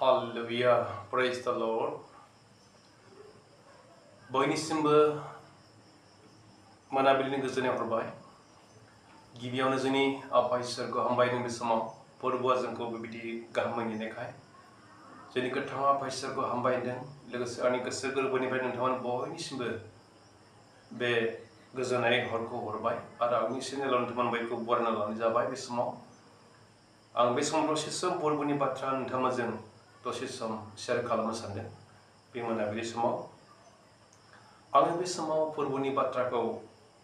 Hallelujah, praise the Lord. बयनिसिमबो मोनाबिलिनि गोजोननाय हरबाय। गिबियावनो जोंनि आफा इसोरखौ हामबायदों बे समाव फोरबोआ जोंखौ बेबायदि गाहामै नेनायखाय जोंनि गोथां आफा इसोरखौ हामबायदों। लोगोसे आंनि गोसो गोरबोनिफ्राय नोंथांमोन बयनिसिमबो बे गोजोननाय हरखौ हरबाय आरो आंनि चेनेलाव नोंथांमोन बयखौ बरायना लानाय जाबाय। बे समाव आं बे समाव दसे सम फोरबोनि बाथ्रा नोंथांमोनजों दसे सम शेयार खालामनो सानदों। बे मोनाबिलि समाव आङो बे समाव फोरबोनि बाथ्राखौ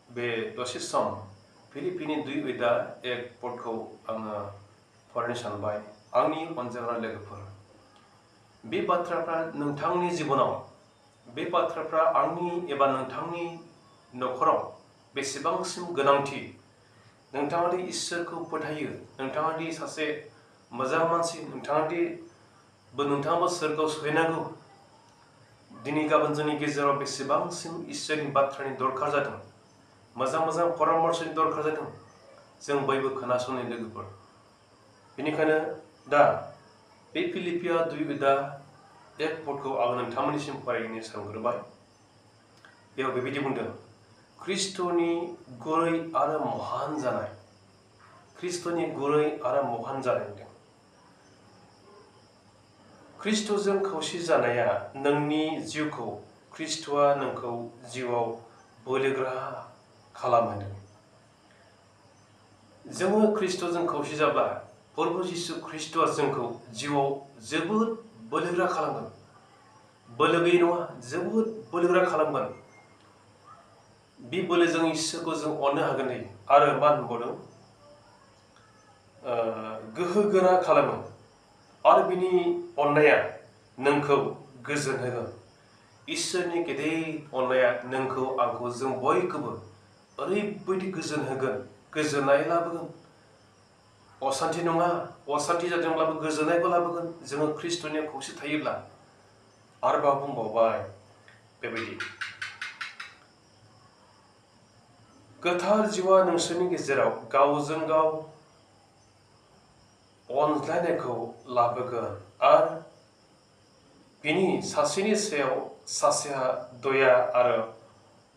बे दसे सम फिलिपिनि 2:1 पदखौ आङो फरायनो सानबाय। आंनि अनजाग्रा लोगोफोर, बे बाथ्राफ्रा नोंथांनि जिबनाव, बे बाथ्राफ्रा आंनि एबा नोंथांनि न'खराव बेसेबांसिम गोनांथि, नोंथाङा दि इसोरखौ फोथायो, नोंथाङा दि सासे मोजां मानसि, नोंथाङाबो सोरगोआव सहैनांगौ, दिनै गाबोन जोंनि गेजेराव बेसेबांसिम इसोरनि बाथ्रानि दरखार जादों, मोजां मोजां परामर्शनि दरखार जादों, जों बयबो खोनासंनाय लोगोफोर। बेनिखायनो दा बे फिलिपिया 2:1 पदखौ आं नोंथांमोननिसिम फरायनो सानग्रोबाय। बेयाव बेबायदि बुंदों, ख्रिस्ट'नि गुरै आरो महान जानाय, ख्रिस्ट'नि गुरै आरो महान जानाय होनदों। ख्रिस्ट'जों खौसे जानाया नोंनि जिउखौ, ख्रिस्ट'आ नोंखौ जिउआव बोलोगोरा खालामो। जोङो ख्रिस्ट'जों खौसे जाब्ला प्रभु जिसु ख्रिस्ट'आ जोंखौ जिउआव जोबोद बोलोगोरा खालामगोन। बोलो गैयै नङा, जोबोद बोलोगोरा खालामगोन। बे बोलोजों इसोरखौ जों अननो हागोन आरो मा होनबावदों, गोहो गोरा खालामो आरो बिनि अननाया नोंखौ गोजोन होगोन। इसोरनि गेदेर अननाया नोंखौ, आंखौ, जों बयखौबो ओरैबायदि गोजोन होगोन, गोजोननाय लाबोगोन। असान्थि नङा, असान्थि जादोंब्लाबो गोजोननायबो लाबोगोन जोङो ख्रिस्ट'नि खौसे थायोब्ला। आरोबाव बुंबावबाय बेबायदि, गोथार जिउआ नोंसोरनि गेजेराव गावजों गाव अनज्लायनायखौ लाबोगोन आरो बिनि सासेनि सायाव सासेहा दया आरो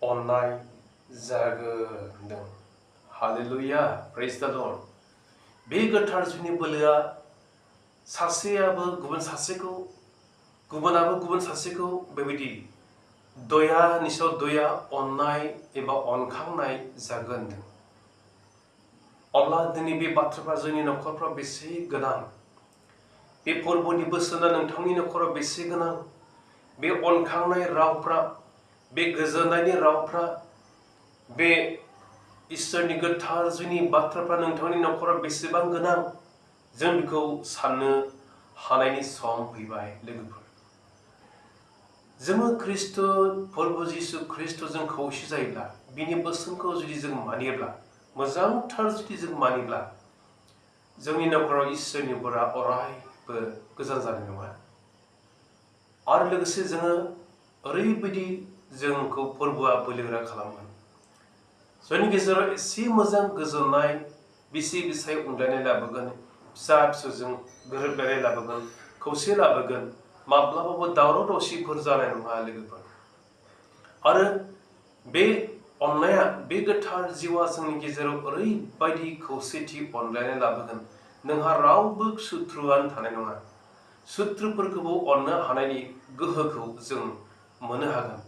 अननाय जागोन। हालेलुया, प्रेज द लर्ड। बे गोथार जिउनि बोलोआ सासेयाबो गुबुन सासेखौ, गुबुनाबो गुबुन सासेखौ बेबायदि दयानि सायाव दया, अननाय एबा अनखांनाय जागोन। अब्ला दिनै बे बाथ्राफ्रा जोंनि न'खरफ्राव बेसे गोनां, बे फोरबोनि बोसोना नोंथांनि न'खराव बेसे गोनां, बे अनखांनाय रावफ्रा, बे गोजोननायनि रावफ्रा, बे इसोरनि गोथार जिउनि बाथ्राफ्रा नोंथांनि न'खराव बेसेबां गोनां, जों बेखौ साननो हानायनि सम फैबाय लोगोफोर। जोङो ख्रिस्ट' प्रभु जिसु ख्रिस्ट'जों खौसे जायोब्ला, बिनि बोसोनखौ जुदि जों मानियोब्ला, मोजांथार जुदि जों मानिब्ला, जोंनि न'खराव इसोरनि बोरा अरायबो गोजान जानाय नङा। आरो लोगोसे जोङो ओरैबायदि जोंखौ फोरबोआ बोलोगोरा खालामगोन, जोंनि गेजेराव एसे मोजां गोजोननाय, बिसि बिसाय अनलायनाय लाबोगोन, फिसा फिसौजों गोरोबलायनाय लाबोगोन, खौसे लाबोगोन, माब्लाबाबो दावराव दावसिफोर जानाय नङा लोगोफोर। आरो बे अननाया, बे गोथार जिउआ जोंनि गेजेराव ओरैबायदि खौसेथि अनलायनाय लाबोगोन, नोंहा रावबो सुथ्रुआनो थानाय नङा। सुथ्रुफोरखौबो अननो हानायनि गोहोखौ जों मोननो हागोन।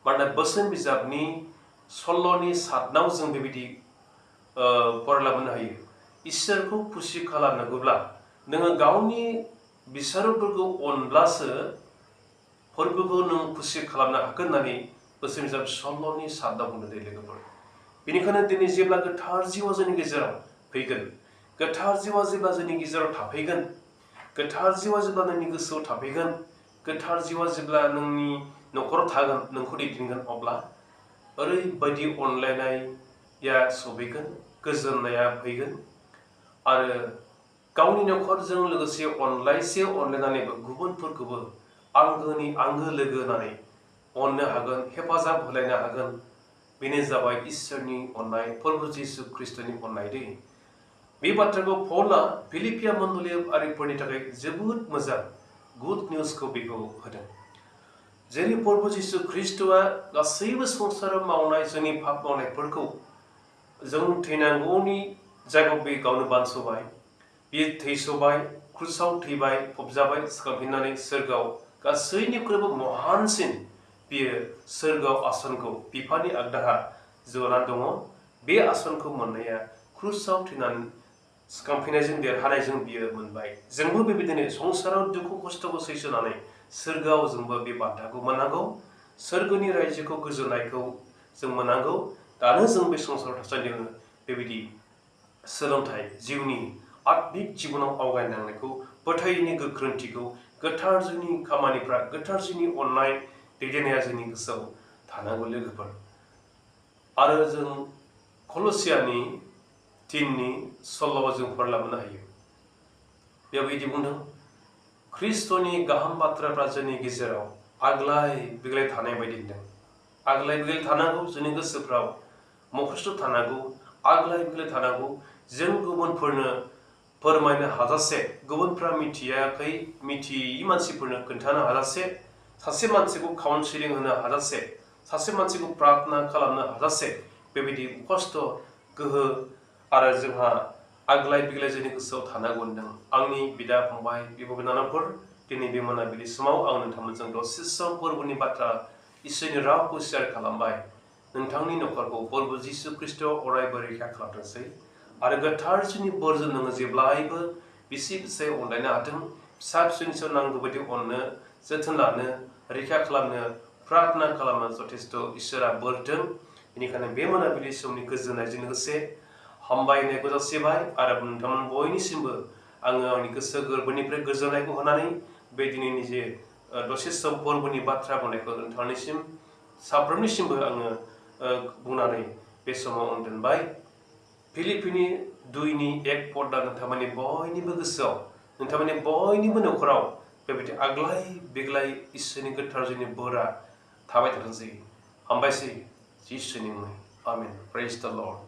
मानोना बोसोन बिजाबनि 16:7 जों बेबायदि फरायलांनो हायो, इसोरखौ खुसि खालामनांगौब्ला नोङो गावनि बिसारफोरखौ अनब्लासो फोरबोखौ नों खुसि खालामनो हागोन होननानै बोसोन बिजाब 16:7 बुंदों लोगोफोर। बेनिखायनो दिनै जेब्ला गोथार जिउआ जोंनि गेजेराव फैगोन, गोथार जिउआ जेब्ला जोंनि गेजेराव थाफैगोन, गोथार जिउआ जेब्ला नोंनि गोसोआव थाफैगोन, गोथार जिउआ जेब्ला नोंनि न'खराव थागोन, नोंखौ दैदेनगोन, अब्ला ओरैबायदि अनलायनाया सफैगोन, गोजोननाया फैगोन आरो गावनि न'खरजों लोगोसे अनलायसे अनलायनानैबो गुबुनफोरखौबो आंगोनि आंगो लोगो होननानै अननो हागोन, हेफाजाब होलायनो हागोन। बेनो जाबाय इसोरनि अननाय, प्रभु जिसु ख्रिस्ट'नि अननाय दै। बे बाथ्राखौ पौलआ फिलिपिया मण्डलियारिफोरनि थाखाय जोबोद मोजां गुड निउसखौ बेखौ होदों। जेरै प्रभु जिसु ख्रिस्ट'आ गासैबो संसाराव मावनाय जोंनि पाप मावनायफोरखौ जों थैनांगौनि जायगायाव बे गावनो बानस'बाय, बियो थैस'बाय, क्रुसाव थैबाय, फबजाबाय, सिखारफिननानै सोरगोआव गासैनिख्रुइबो महानसिन बियो सोरगोआव आसनखौ बिफानि आगदाहा जनानै दङ। बे आसनखौ मोननाया क्रुसाव थैनानै सिखारफिननायजों देरहानायजों बियो मोनबाय। जोंबो बेबायदिनो संसाराव दुखु खस्थ'खौ सैसोनानै सोरगोआव जोंबो बे बान्थाखौ मोननांगौ, सोरगोनि रायजोखौ गोजोननायखौ जों मोननांगौ। दानो जों बे संसाराव थासान्दियावनो बेबायदि सोलोंथाइ जिउनि आत्मिक जिबनाव आवगायलांनायखौ, फोथायैनि गोख्रोंथिखौ, गोथार जोंनि खामानिफ्रा, गोथार जोंनि अननाय दैदेननाया जोंनि गोसोआव थानांगौ लोगोफोर। आरो जों कलसियानि 3:16 जों फरायलांनो हायो। बेबायदि बुंदों, ख्रिस्ट'नि गाहाम बाथ्राफ्रा जोंनि गेजेराव आग्लाय बिग्लाय थानाय बायदि होनदों। आग्लाय बिग्लाय थानांगौ, जोंनि गोसोफ्राव मखस्थ' थानांगौ, आग्लाय बिग्लाय थानांगौ। जों गुबुनफोरनो फोरमायनो हाजासे, गुबुनफ्रा मिथियाखै, मिथियै मानसिफोरनो खोन्थानो हाजासे, सासे मानसिखौ काउन्सिलिं होनो हाजासे, सासे मानसिखौ प्रार्थना खालामनो हाजासे बेबायदि खस्थ' गोहो आरो जोंहा आग्लाय बिग्लाय जोंनि गोसोआव थानांगौ होनदों। आंनि बिदा फंबाय, बिब' बिनानावफोर, दिनै बे मोनाबिलि समाव आं नोंथांमोनजों दसे सम फोरबोनि बाथ्रा, इसोरनि रावखौ शेयार खालामबाय। नोंथांनि नखरखौ प्रभु जिसु ख्रिस्ट' अरायबो रैखा खालामथोंसै आरो गोथार जुनि बोरजों नोङो जेब्लायबो बिसि फिसाय अनलायनो हाथों, फिसा फिसौनि सायाव नांगौ बायदि अननो, जोथोन लानो, रैखा खालामनो, प्रार्थना खालामनो जथेस्थ' इसोरा बोरथों। बेनिखायनो बे मोनाबिलि समनि गोजोननायजों लोगोसे हामबायनायखौ जासिबाय आरो नोंथांमोन बयनिसिमबो आङो आंनि गोसो गोरबोनिफ्राय गोजोननायखौ होनानै बे दिनैनि जे दसे सम फोरबोनि बाथ्रा बुंनायखौ नोंथांनिसिम साफ्रोमनिसिमबो आङो बुंनानै बे समाव आं दोनबाय। फिलिपिनि 2:1 पदआ नोंथांमोननि बयनिबो गोसोआव, नोंथांमोननि बयनिबो नखराव बेबायदि आग्लाय बिग्लाय इसोरनि गोथार जोंनि बोरा थाबाय थाथोंसै। हामबायसै जिसुनि मुङै। आमेन। प्रेज द लर्ड।